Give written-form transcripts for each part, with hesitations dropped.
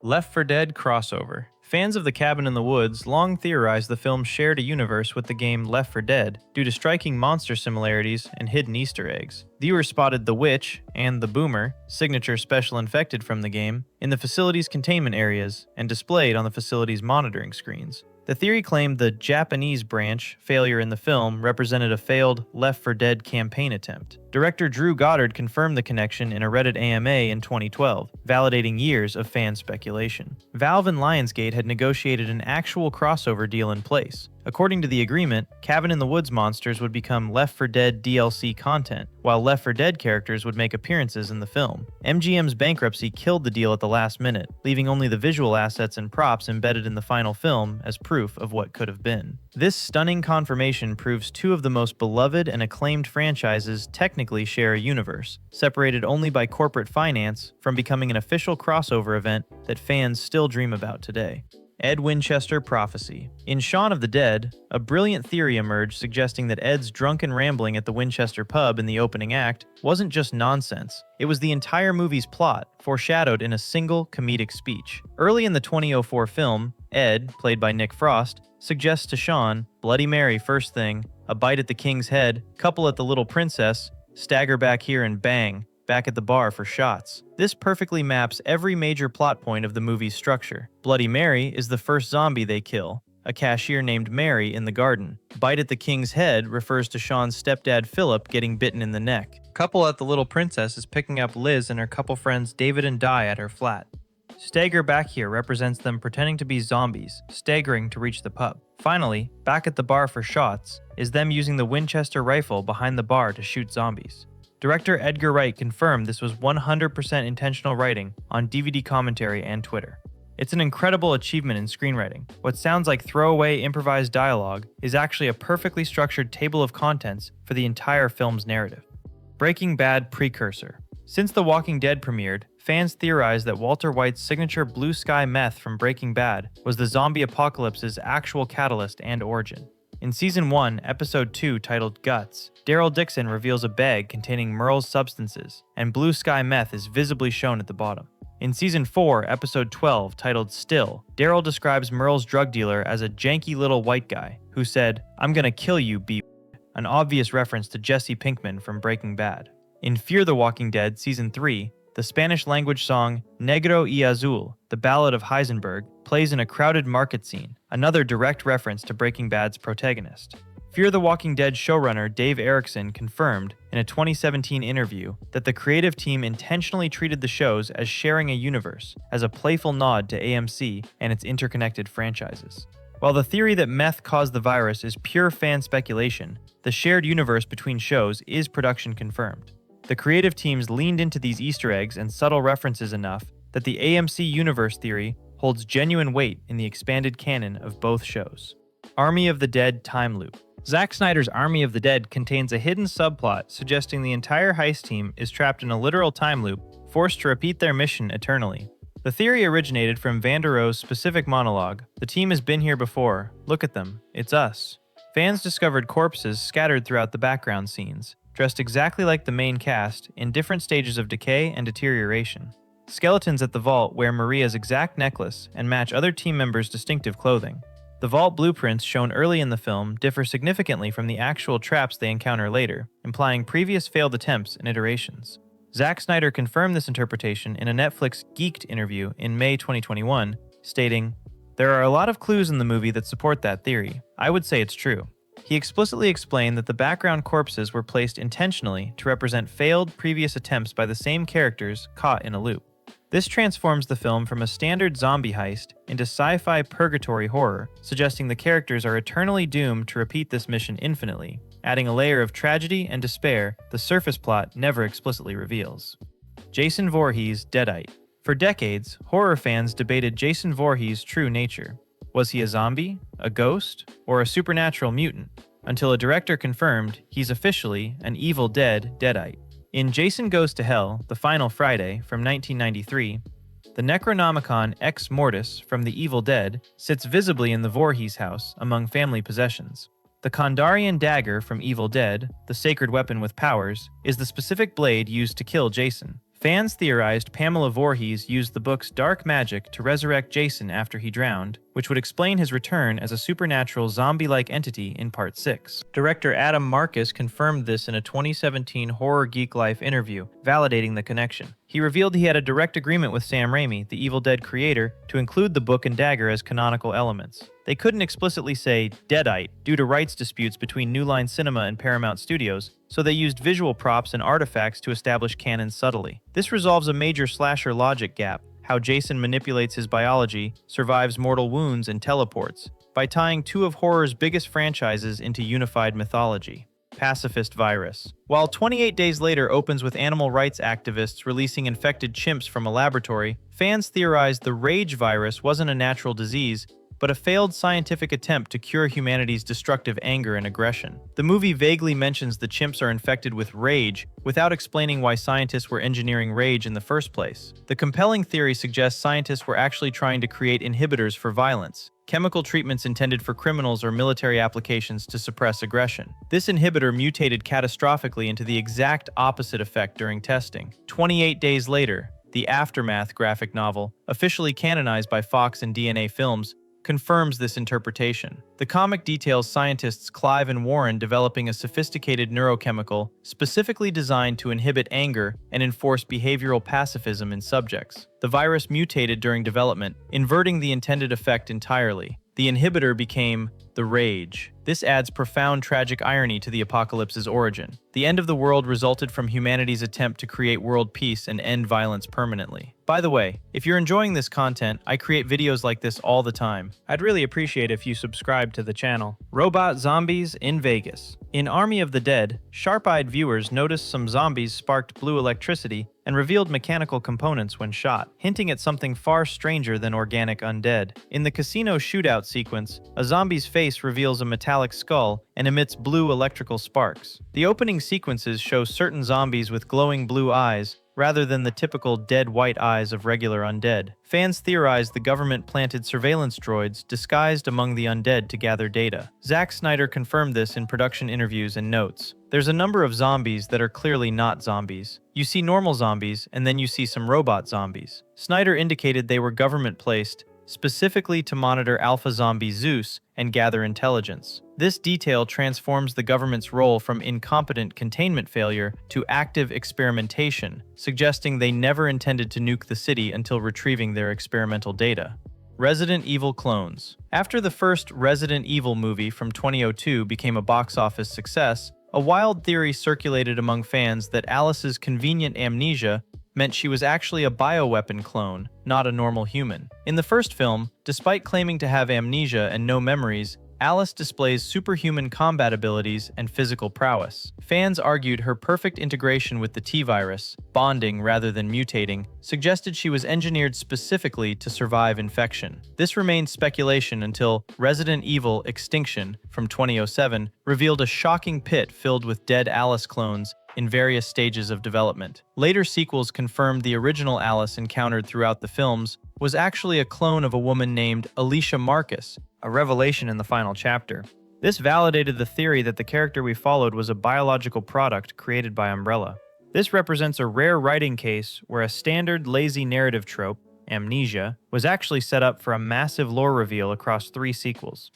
Left 4 Dead crossover. Fans of The Cabin in the Woods long theorized the film shared a universe with the game Left 4 Dead due to striking monster similarities and hidden Easter eggs. Viewers spotted the Witch and the Boomer, signature special infected from the game, in the facility's containment areas and displayed on the facility's monitoring screens. The theory claimed the Japanese branch failure in the film represented a failed Left 4 Dead campaign attempt. Director Drew Goddard confirmed the connection in a Reddit AMA in 2012, validating years of fan speculation. Valve and Lionsgate had negotiated an actual crossover deal in place. According to the agreement, Cabin in the Woods monsters would become Left 4 Dead DLC content, while Left 4 Dead characters would make appearances in the film. MGM's bankruptcy killed the deal at the last minute, leaving only the visual assets and props embedded in the final film as proof of what could have been. This stunning confirmation proves two of the most beloved and acclaimed franchises technically share a universe, separated only by corporate finance from becoming an official crossover event that fans still dream about today. Ed Winchester prophecy. In Shaun of the Dead, a brilliant theory emerged suggesting that Ed's drunken rambling at the Winchester pub in the opening act wasn't just nonsense. It was the entire movie's plot, foreshadowed in a single comedic speech. Early in the 2004 film, Ed, played by Nick Frost, suggests to Shaun, Bloody Mary first thing, a bite at the king's head, couple at the little princess, stagger back here and bang, back at the bar for shots. This perfectly maps every major plot point of the movie's structure. Bloody Mary is the first zombie they kill, a cashier named Mary in the garden. Bite at the king's head refers to Shaun's stepdad Philip getting bitten in the neck. Couple at the Little Princess is picking up Liz and her couple friends David and Di at her flat. Stagger back here represents them pretending to be zombies, staggering to reach the pub. Finally, back at the bar for shots is them using the Winchester rifle behind the bar to shoot zombies. Director Edgar Wright confirmed this was 100% intentional writing on DVD commentary and Twitter. It's an incredible achievement in screenwriting. What sounds like throwaway improvised dialogue is actually a perfectly structured table of contents for the entire film's narrative. Breaking Bad precursor. Since The Walking Dead premiered, fans theorized that Walter White's signature blue sky meth from Breaking Bad was the zombie apocalypse's actual catalyst and origin. In Season 1, Episode 2 titled Guts, Daryl Dixon reveals a bag containing Merle's substances, and blue sky meth is visibly shown at the bottom. In Season 4, Episode 12 titled Still, Daryl describes Merle's drug dealer as a janky little white guy who said, "I'm gonna kill you, B," an obvious reference to Jesse Pinkman from Breaking Bad. In Fear the Walking Dead Season 3, the Spanish-language song Negro y Azul, the Ballad of Heisenberg, plays in a crowded market scene, another direct reference to Breaking Bad's protagonist. Fear the Walking Dead showrunner Dave Erickson confirmed in a 2017 interview that the creative team intentionally treated the shows as sharing a universe, as a playful nod to AMC and its interconnected franchises. While the theory that meth caused the virus is pure fan speculation, the shared universe between shows is production confirmed. The creative teams leaned into these Easter eggs and subtle references enough that the AMC universe theory holds genuine weight in the expanded canon of both shows. Army of the Dead time loop. Zack Snyder's Army of the Dead contains a hidden subplot suggesting the entire heist team is trapped in a literal time loop, forced to repeat their mission eternally. The theory originated from Van der Rohe's specific monologue, "The team has been here before. Look at them. It's us." Fans discovered corpses scattered throughout the background scenes, dressed exactly like the main cast, in different stages of decay and deterioration. Skeletons at the vault wear Maria's exact necklace and match other team members' distinctive clothing. The vault blueprints shown early in the film differ significantly from the actual traps they encounter later, implying previous failed attempts and iterations. Zack Snyder confirmed this interpretation in a Netflix Geeked interview in May 2021, stating, "There are a lot of clues in the movie that support that theory. I would say it's true." He explicitly explained that the background corpses were placed intentionally to represent failed previous attempts by the same characters caught in a loop. This transforms the film from a standard zombie heist into sci-fi purgatory horror, suggesting the characters are eternally doomed to repeat this mission infinitely, adding a layer of tragedy and despair the surface plot never explicitly reveals. Jason Voorhees Deadite. For decades, horror fans debated Jason Voorhees' true nature. Was he a zombie, a ghost, or a supernatural mutant? Until a director confirmed he's officially an Evil Dead Deadite. In Jason Goes to Hell, The Final Friday from 1993, the Necronomicon Ex Mortis from The Evil Dead sits visibly in the Voorhees house among family possessions. The Kandarian dagger from Evil Dead, the sacred weapon with powers, is the specific blade used to kill Jason. Fans theorized Pamela Voorhees used the book's dark magic to resurrect Jason after he drowned, which would explain his return as a supernatural zombie-like entity in Part 6. Director Adam Marcus confirmed this in a 2017 Horror Geek Life interview, validating the connection. He revealed he had a direct agreement with Sam Raimi, the Evil Dead creator, to include the book and dagger as canonical elements. They couldn't explicitly say Deadite due to rights disputes between New Line Cinema and Paramount Studios, so they used visual props and artifacts to establish canon subtly. This resolves a major slasher logic gap: how Jason manipulates his biology, survives mortal wounds, and teleports, by tying two of horror's biggest franchises into unified mythology. Pacifist virus. While 28 Days Later opens with animal rights activists releasing infected chimps from a laboratory, fans theorized the rage virus wasn't a natural disease, but a failed scientific attempt to cure humanity's destructive anger and aggression. The movie vaguely mentions the chimps are infected with rage, without explaining why scientists were engineering rage in the first place. The compelling theory suggests scientists were actually trying to create inhibitors for violence, chemical treatments intended for criminals or military applications to suppress aggression. This inhibitor mutated catastrophically into the exact opposite effect during testing. 28 Days Later, the Aftermath graphic novel, officially canonized by Fox and DNA Films, confirms this interpretation. The comic details scientists Clive and Warren developing a sophisticated neurochemical specifically designed to inhibit anger and enforce behavioral pacifism in subjects. The virus mutated during development, inverting the intended effect entirely. The inhibitor became the rage. This adds profound tragic irony to the apocalypse's origin. The end of the world resulted from humanity's attempt to create world peace and end violence permanently. By the way, if you're enjoying this content, I create videos like this all the time. I'd really appreciate if you subscribe to the channel. Robot zombies in Vegas. In Army of the Dead, sharp-eyed viewers noticed some zombies sparked blue electricity and revealed mechanical components when shot, hinting at something far stranger than organic undead. In the casino shootout sequence, a zombie's face reveals a metallic skull and emits blue electrical sparks. The opening sequences show certain zombies with glowing blue eyes, rather than the typical dead white eyes of regular undead. Fans theorized the government planted surveillance droids disguised among the undead to gather data. Zack Snyder confirmed this in production interviews and notes. There's a number of zombies that are clearly not zombies. You see normal zombies, and then you see some robot zombies. Snyder indicated they were government-placed, specifically to monitor Alpha Zombie Zeus and gather intelligence. This detail transforms the government's role from incompetent containment failure to active experimentation, suggesting they never intended to nuke the city until retrieving their experimental data. Resident Evil clones. After the first Resident Evil movie from 2002 became a box office success, a wild theory circulated among fans that Alice's convenient amnesia meant she was actually a bioweapon clone, not a normal human. In the first film, despite claiming to have amnesia and no memories, Alice displays superhuman combat abilities and physical prowess. Fans argued her perfect integration with the T-virus, bonding rather than mutating, suggested she was engineered specifically to survive infection. This remained speculation until Resident Evil Extinction from 2007 revealed a shocking pit filled with dead Alice clones in various stages of development. Later sequels confirmed the original Alice encountered throughout the films was actually a clone of a woman named Alicia Marcus, a revelation in the final chapter. This validated the theory that the character we followed was a biological product created by Umbrella. This represents a rare writing case where a standard lazy narrative trope, amnesia, was actually set up for a massive lore reveal across 3 sequels.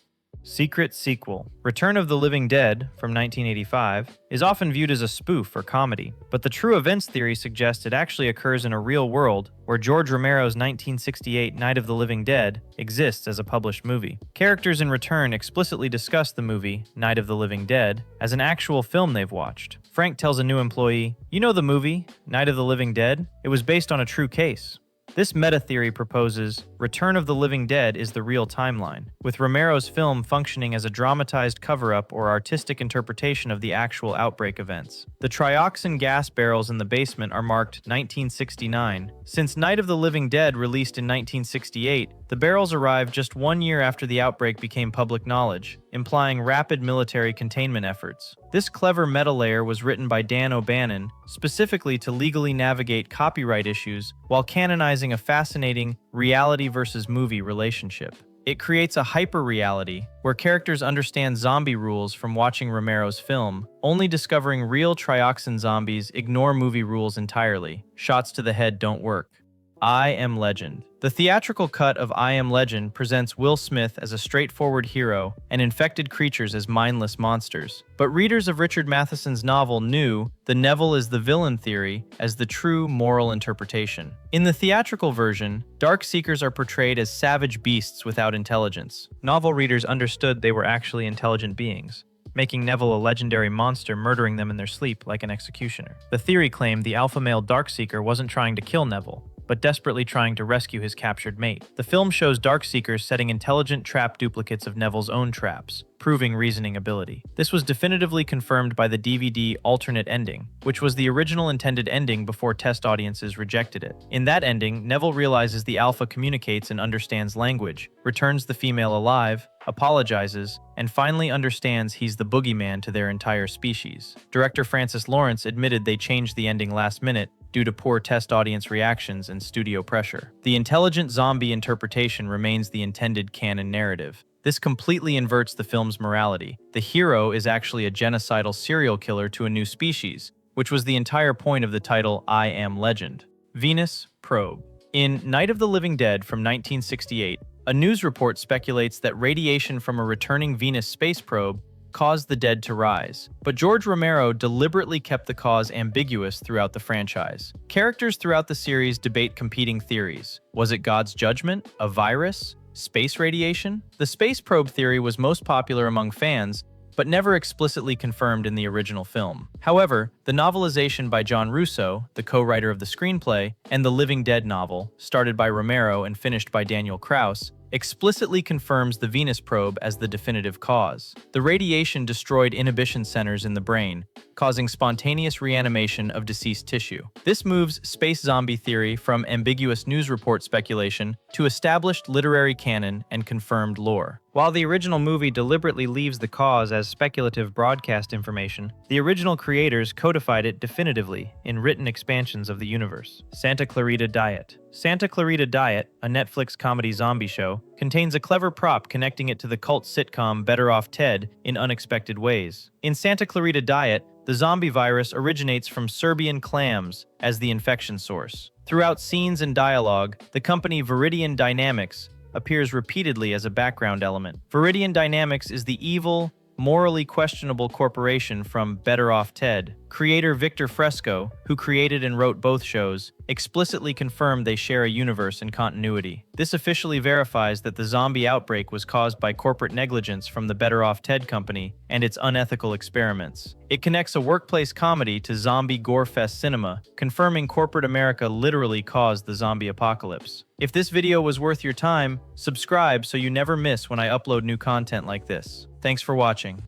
Secret sequel. Return of the Living Dead, from 1985, is often viewed as a spoof or comedy, but the true events theory suggests it actually occurs in a real world where George Romero's 1968 Night of the Living Dead exists as a published movie. Characters in Return explicitly discuss the movie, Night of the Living Dead, as an actual film they've watched. Frank tells a new employee, "You know the movie, Night of the Living Dead? It was based on a true case." This meta-theory proposes Return of the Living Dead is the real timeline, with Romero's film functioning as a dramatized cover-up or artistic interpretation of the actual outbreak events. The trioxin gas barrels in the basement are marked 1969. Since Night of the Living Dead released in 1968, the barrels arrived just 1 year after the outbreak became public knowledge, implying rapid military containment efforts. This clever meta layer was written by Dan O'Bannon, specifically to legally navigate copyright issues while canonizing a fascinating reality versus movie relationship. It creates a hyper-reality where characters understand zombie rules from watching Romero's film, only discovering real trioxin zombies ignore movie rules entirely. Shots to the head don't work. I Am Legend. The theatrical cut of I Am Legend presents Will Smith as a straightforward hero and infected creatures as mindless monsters. But readers of Richard Matheson's novel knew the Neville is the villain theory as the true moral interpretation. In the theatrical version, Dark Seekers are portrayed as savage beasts without intelligence. Novel readers understood they were actually intelligent beings, making Neville a legendary monster murdering them in their sleep like an executioner. The theory claimed the alpha male Darkseeker wasn't trying to kill Neville, but desperately trying to rescue his captured mate. The film shows Darkseekers setting intelligent trap duplicates of Neville's own traps, proving reasoning ability. This was definitively confirmed by the DVD alternate ending, which was the original intended ending before test audiences rejected it. In that ending, Neville realizes the alpha communicates and understands language, returns the female alive, apologizes, and finally understands he's the boogeyman to their entire species. Director Francis Lawrence admitted they changed the ending last minute due to poor test audience reactions and studio pressure. The intelligent zombie interpretation remains the intended canon narrative. This completely inverts the film's morality. The hero is actually a genocidal serial killer to a new species, which was the entire point of the title I Am Legend. Venus Probe. In Night of the Living Dead from 1968, a news report speculates that radiation from a returning Venus space probe caused the dead to rise, but George Romero deliberately kept the cause ambiguous throughout the franchise. Characters throughout the series debate competing theories. Was it God's judgment? A virus? Space radiation? The space probe theory was most popular among fans, but never explicitly confirmed in the original film. However, the novelization by John Russo, the co-writer of the screenplay, and the Living Dead novel, started by Romero and finished by Daniel Kraus, explicitly confirms the Venus probe as the definitive cause. The radiation destroyed inhibition centers in the brain, causing spontaneous reanimation of deceased tissue. This moves space zombie theory from ambiguous news report speculation to established literary canon and confirmed lore. While the original movie deliberately leaves the cause as speculative broadcast information, the original creators codified it definitively in written expansions of the universe. Santa Clarita Diet. Santa Clarita Diet, a Netflix comedy zombie show, contains a clever prop connecting it to the cult sitcom Better Off Ted in unexpected ways. In Santa Clarita Diet, the zombie virus originates from Serbian clams as the infection source. Throughout scenes and dialogue, the company Viridian Dynamics appears repeatedly as a background element. Viridian Dynamics is the evil, morally questionable corporation from Better Off Ted. Creator Victor Fresco, who created and wrote both shows, explicitly confirmed they share a universe and continuity. This officially verifies that the zombie outbreak was caused by corporate negligence from the Better Off Ted company and its unethical experiments. It connects a workplace comedy to zombie gore-fest cinema, confirming corporate America literally caused the zombie apocalypse. If this video was worth your time, subscribe so you never miss when I upload new content like this. Thanks for watching.